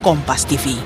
Kompas TV.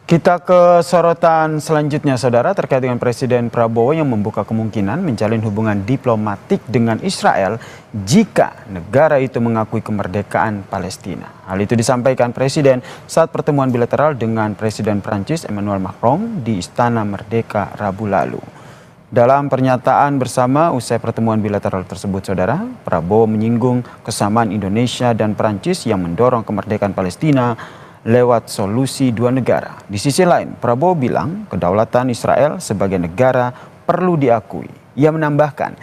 Kita ke sorotan selanjutnya, saudara, terkait dengan Presiden Prabowo yang membuka kemungkinan menjalin hubungan diplomatik dengan Israel jika negara itu mengakui kemerdekaan Palestina. Hal itu disampaikan Presiden saat pertemuan bilateral dengan Presiden Prancis Emmanuel Macron di Istana Merdeka Rabu lalu. Dalam pernyataan bersama usai pertemuan bilateral tersebut, saudara, Prabowo menyinggung kesamaan Indonesia dan Prancis yang mendorong kemerdekaan Palestina lewat solusi dua negara. Di sisi lain, Prabowo bilang kedaulatan Israel sebagai negara perlu diakui. Ia menambahkan,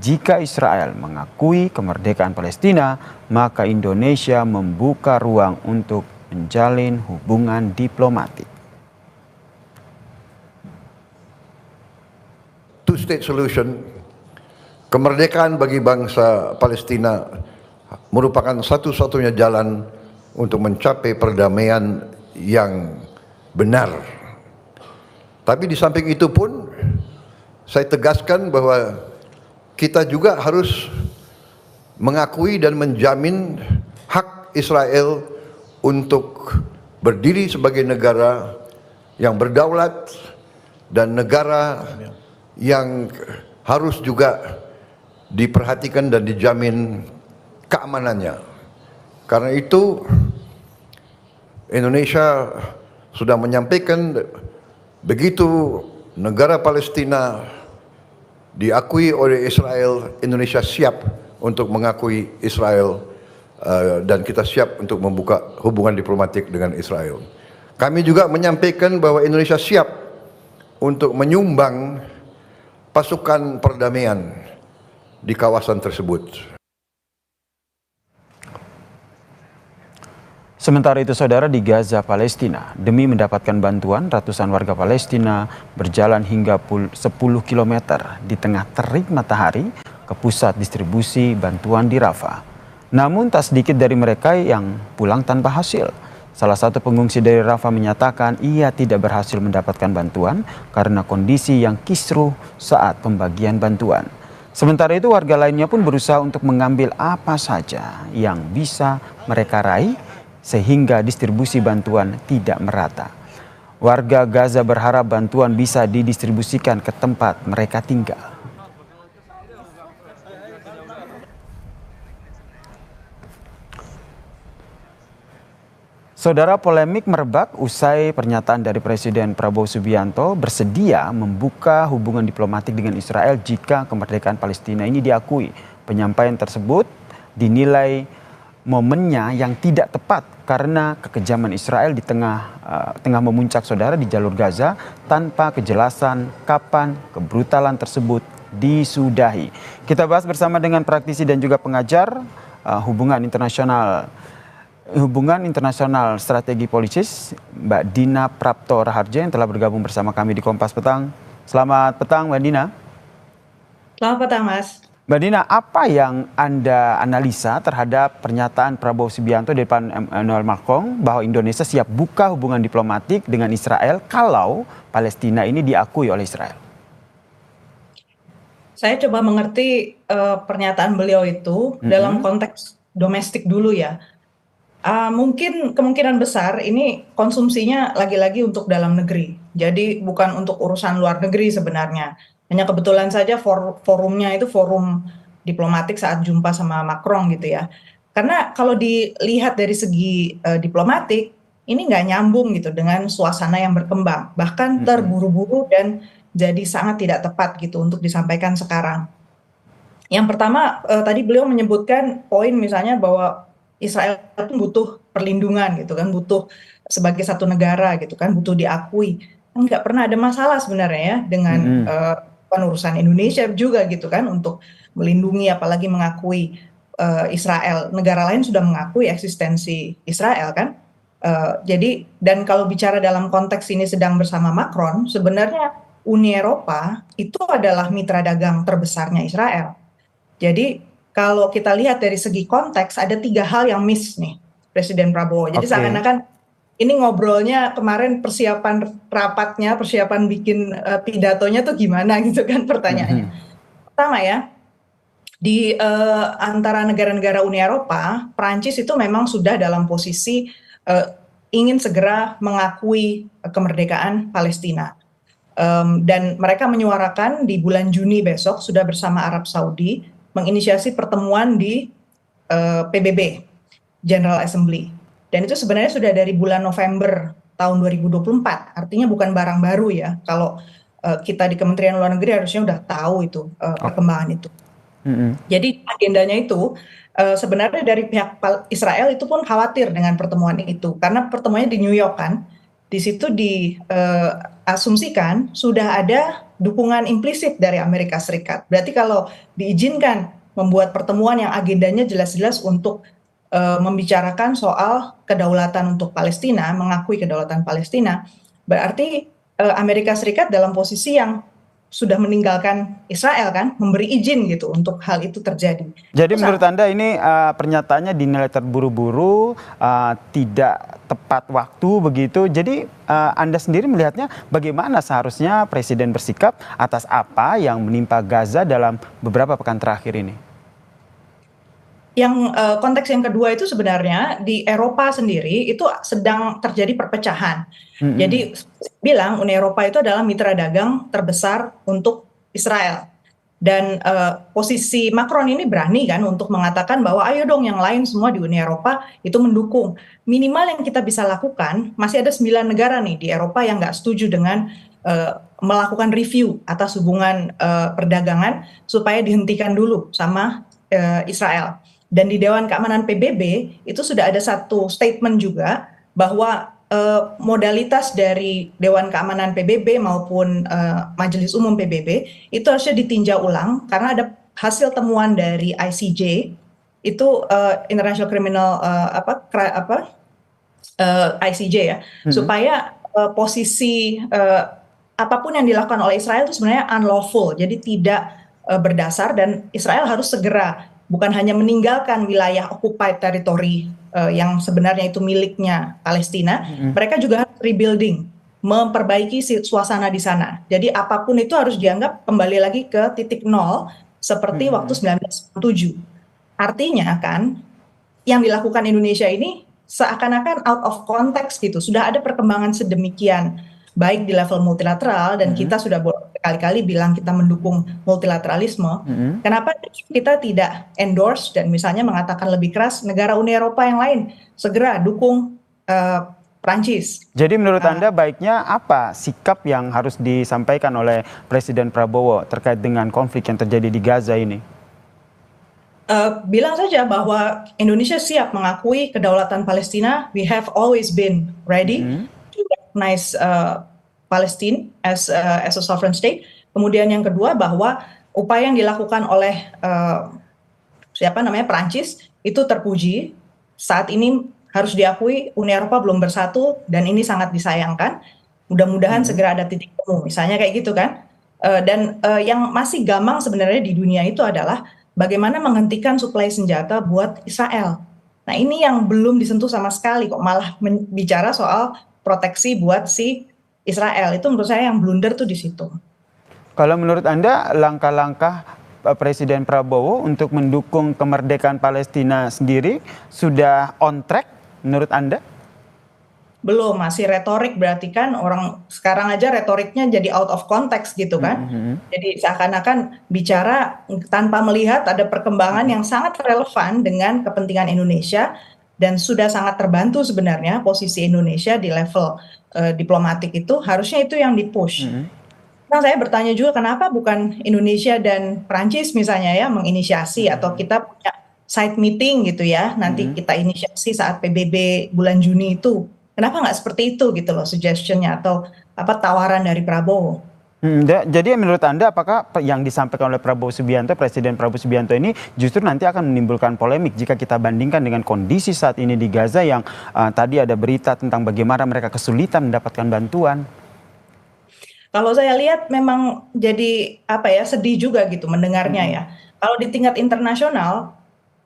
jika Israel mengakui kemerdekaan Palestina, maka Indonesia membuka ruang untuk menjalin hubungan diplomatik. Two-state solution, kemerdekaan bagi bangsa Palestina merupakan satu-satunya jalan untuk mencapai perdamaian yang benar. Tapi di samping itu pun saya tegaskan bahwa kita juga harus mengakui dan menjamin hak Israel untuk berdiri sebagai negara yang berdaulat dan negara yang harus juga diperhatikan dan dijamin keamanannya. Karena itu Indonesia sudah menyampaikan begitu negara Palestina diakui oleh Israel, Indonesia siap untuk mengakui Israel dan kita siap untuk membuka hubungan diplomatik dengan Israel. Kami juga menyampaikan bahwa Indonesia siap untuk menyumbang pasukan perdamaian di kawasan tersebut. Sementara itu, saudara, di Gaza, Palestina, demi mendapatkan bantuan, ratusan warga Palestina berjalan hingga 10 km di tengah terik matahari ke pusat distribusi bantuan di Rafah. Namun tak sedikit dari mereka yang pulang tanpa hasil. Salah satu pengungsi dari Rafah menyatakan ia tidak berhasil mendapatkan bantuan karena kondisi yang kisruh saat pembagian bantuan. Sementara itu, warga lainnya pun berusaha untuk mengambil apa saja yang bisa mereka raih sehingga distribusi bantuan tidak merata. Warga Gaza berharap bantuan bisa didistribusikan ke tempat mereka tinggal. Saudara, polemik merebak usai pernyataan dari Presiden Prabowo Subianto bersedia membuka hubungan diplomatik dengan Israel jika kemerdekaan Palestina ini diakui. Penyampaian tersebut dinilai momennya yang tidak tepat karena kekejaman Israel di tengah memuncak, saudara, di jalur Gaza tanpa kejelasan kapan kebrutalan tersebut disudahi. Kita bahas bersama dengan praktisi dan juga pengajar hubungan internasional strategi politis, Mbak Dina Prapto Raharja, yang telah bergabung bersama kami di Kompas Petang. Selamat petang, Mbak Dina. Selamat petang, Mas. Mbak Dina, apa yang Anda analisa terhadap pernyataan Prabowo Subianto di depan Emmanuel Macron bahwa Indonesia siap buka hubungan diplomatik dengan Israel kalau Palestina ini diakui oleh Israel? Saya coba mengerti pernyataan beliau itu dalam konteks domestik dulu ya. Mungkin kemungkinan besar ini konsumsinya lagi-lagi untuk dalam negeri. Jadi bukan untuk urusan luar negeri sebenarnya. Hanya kebetulan saja forumnya itu forum diplomatik saat jumpa sama Macron gitu ya. Karena kalau dilihat dari segi diplomatik, ini nggak nyambung gitu dengan suasana yang berkembang. Bahkan terburu-buru dan jadi sangat tidak tepat gitu untuk disampaikan sekarang. Yang pertama, tadi beliau menyebutkan poin misalnya bahwa Israel itu butuh perlindungan gitu kan, butuh sebagai satu negara gitu kan, butuh diakui. Nggak pernah ada masalah sebenarnya ya dengan urusan Indonesia juga gitu kan untuk melindungi apalagi mengakui Israel. Negara lain sudah mengakui eksistensi Israel kan. Jadi dan kalau bicara dalam konteks ini sedang bersama Macron, sebenarnya Uni Eropa itu adalah mitra dagang terbesarnya Israel. Jadi kalau kita lihat dari segi konteks ada 3 hal yang miss nih Presiden Prabowo. Jadi seakan-akan ini ngobrolnya kemarin persiapan rapatnya, persiapan bikin pidatonya tuh gimana gitu kan pertanyaannya. Pertama ya, Di antara negara-negara Uni Eropa, Prancis itu memang sudah dalam posisi ingin segera mengakui kemerdekaan Palestina. Dan mereka menyuarakan di bulan Juni besok sudah bersama Arab Saudi menginisiasi pertemuan di PBB, General Assembly. Dan itu sebenarnya sudah dari bulan November tahun 2024, artinya bukan barang baru ya. Kalau kita di Kementerian Luar Negeri harusnya udah tahu itu perkembangan itu. Jadi agendanya itu sebenarnya dari pihak Israel itu pun khawatir dengan pertemuan itu karena pertemuannya di New York kan, di situ diasumsikan sudah ada dukungan implisit dari Amerika Serikat. Berarti kalau diizinkan membuat pertemuan yang agendanya jelas-jelas untuk membicarakan soal kedaulatan untuk Palestina, mengakui kedaulatan Palestina, berarti Amerika Serikat dalam posisi yang sudah meninggalkan Israel kan, memberi izin gitu untuk hal itu terjadi. Jadi menurut Anda ini pernyataannya dinilai terburu-buru, tidak tepat waktu begitu. Jadi Anda sendiri melihatnya bagaimana seharusnya Presiden bersikap atas apa yang menimpa Gaza dalam beberapa pekan terakhir ini? Yang konteks yang kedua itu sebenarnya di Eropa sendiri itu sedang terjadi perpecahan. Jadi bilang Uni Eropa itu adalah mitra dagang terbesar untuk Israel. Dan posisi Macron ini berani kan untuk mengatakan bahwa ayo dong yang lain semua di Uni Eropa itu mendukung. Minimal yang kita bisa lakukan, masih ada 9 negara nih di Eropa yang nggak setuju dengan melakukan review atas hubungan perdagangan supaya dihentikan dulu sama Israel. Dan di Dewan Keamanan PBB itu sudah ada satu statement juga bahwa modalitas dari Dewan Keamanan PBB maupun Majelis Umum PBB itu harusnya ditinjau ulang karena ada hasil temuan dari ICJ itu International Criminal ICJ ya, supaya posisi apapun yang dilakukan oleh Israel itu sebenarnya unlawful, jadi tidak berdasar dan Israel harus segera bukan hanya meninggalkan wilayah occupied territory yang sebenarnya itu miliknya Palestina, mereka juga harus rebuilding, memperbaiki suasana di sana. Jadi apapun itu harus dianggap kembali lagi ke titik nol seperti waktu 1967. Artinya kan yang dilakukan Indonesia ini seakan-akan out of context gitu. Sudah ada perkembangan sedemikian baik di level multilateral dan kita sudah berkali-kali bilang kita mendukung multilateralisme. Kenapa kita tidak endorse dan misalnya mengatakan lebih keras negara Uni Eropa yang lain segera dukung Prancis. Jadi menurut Anda baiknya apa sikap yang harus disampaikan oleh Presiden Prabowo terkait dengan konflik yang terjadi di Gaza ini? Bilang saja bahwa Indonesia siap mengakui kedaulatan Palestina. We have always been ready to recognize Palestine as a sovereign state. Kemudian yang kedua bahwa upaya yang dilakukan oleh Prancis itu terpuji. Saat ini harus diakui Uni Eropa belum bersatu dan ini sangat disayangkan. Mudah-mudahan segera ada titik temu, misalnya kayak gitu kan. Dan yang masih gamang sebenarnya di dunia itu adalah bagaimana menghentikan suplai senjata buat Israel. Nah ini yang belum disentuh sama sekali kok, malah bicara soal proteksi buat si Israel. Itu menurut saya yang blunder tuh di situ. Kalau menurut Anda langkah-langkah Presiden Prabowo untuk mendukung kemerdekaan Palestina sendiri sudah on track menurut Anda? Belum, masih retorik, berarti kan orang sekarang aja retoriknya jadi out of context gitu kan. Jadi seakan-akan bicara tanpa melihat ada perkembangan yang sangat relevan dengan kepentingan Indonesia dan sudah sangat terbantu sebenarnya posisi Indonesia di level diplomatik itu, harusnya itu yang di-push. Nah saya bertanya juga kenapa bukan Indonesia dan Prancis misalnya ya menginisiasi atau kita punya side meeting gitu ya, nanti kita inisiasi saat PBB bulan Juni itu. Kenapa nggak seperti itu gitu loh suggestionnya atau tawaran dari Prabowo? Jadi menurut Anda apakah yang disampaikan oleh Prabowo Subianto, Presiden Prabowo Subianto ini justru nanti akan menimbulkan polemik jika kita bandingkan dengan kondisi saat ini di Gaza yang tadi ada berita tentang bagaimana mereka kesulitan mendapatkan bantuan? Kalau saya lihat memang jadi sedih juga gitu mendengarnya ya. Kalau di tingkat internasional,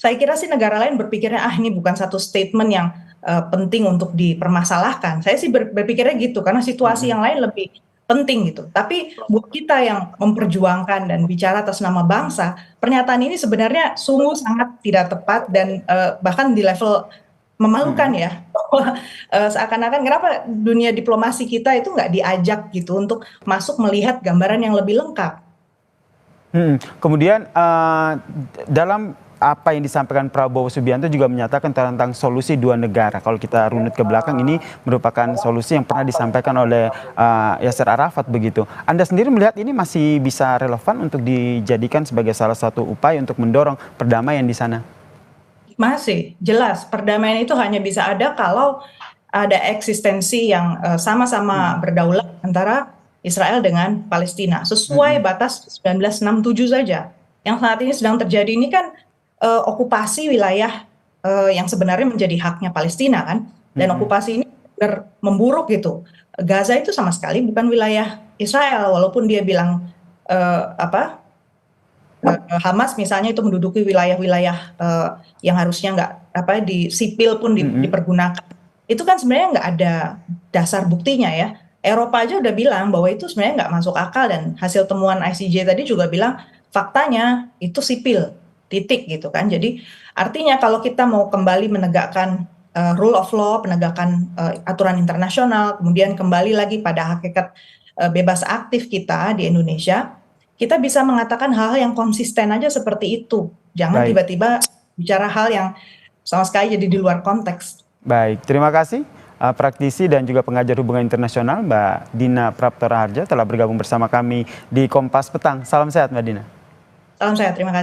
saya kira sih negara lain berpikirnya ini bukan satu statement yang penting untuk dipermasalahkan. Saya sih berpikirnya gitu karena situasi yang lain lebih penting gitu. Tapi buat kita yang memperjuangkan dan bicara atas nama bangsa, pernyataan ini sebenarnya sungguh sangat tidak tepat dan bahkan di level memalukan ya. Bahwa seakan-akan kenapa dunia diplomasi kita itu nggak diajak gitu untuk masuk melihat gambaran yang lebih lengkap. Kemudian dalam apa yang disampaikan Prabowo Subianto juga menyatakan tentang solusi dua negara. Kalau kita runut ke belakang, ini merupakan solusi yang pernah disampaikan oleh Yasser Arafat begitu. Anda sendiri melihat ini masih bisa relevan untuk dijadikan sebagai salah satu upaya untuk mendorong perdamaian di sana? Masih jelas perdamaian itu hanya bisa ada kalau ada eksistensi yang sama-sama berdaulat antara Israel dengan Palestina sesuai batas 1967 saja. Yang saat ini sedang terjadi ini kan okupasi wilayah yang sebenarnya menjadi haknya Palestina kan, dan okupasi ini benar memburuk gitu. Gaza itu sama sekali bukan wilayah Israel walaupun dia bilang Hamas misalnya itu menduduki wilayah-wilayah yang harusnya nggak di sipil pun dipergunakan. Itu kan sebenarnya nggak ada dasar buktinya ya. Eropa aja udah bilang bahwa itu sebenarnya nggak masuk akal dan hasil temuan ICJ tadi juga bilang faktanya itu sipil, titik gitu kan. Jadi artinya kalau kita mau kembali menegakkan rule of law, penegakan aturan internasional, kemudian kembali lagi pada hakikat bebas aktif kita di Indonesia, kita bisa mengatakan hal-hal yang konsisten aja seperti itu. Jangan tiba-tiba bicara hal yang sama sekali jadi di luar konteks. Baik, terima kasih praktisi dan juga pengajar hubungan internasional Mbak Dina Praptoraharja telah bergabung bersama kami di Kompas Petang. Salam sehat Mbak Dina. Salam sehat, terima kasih.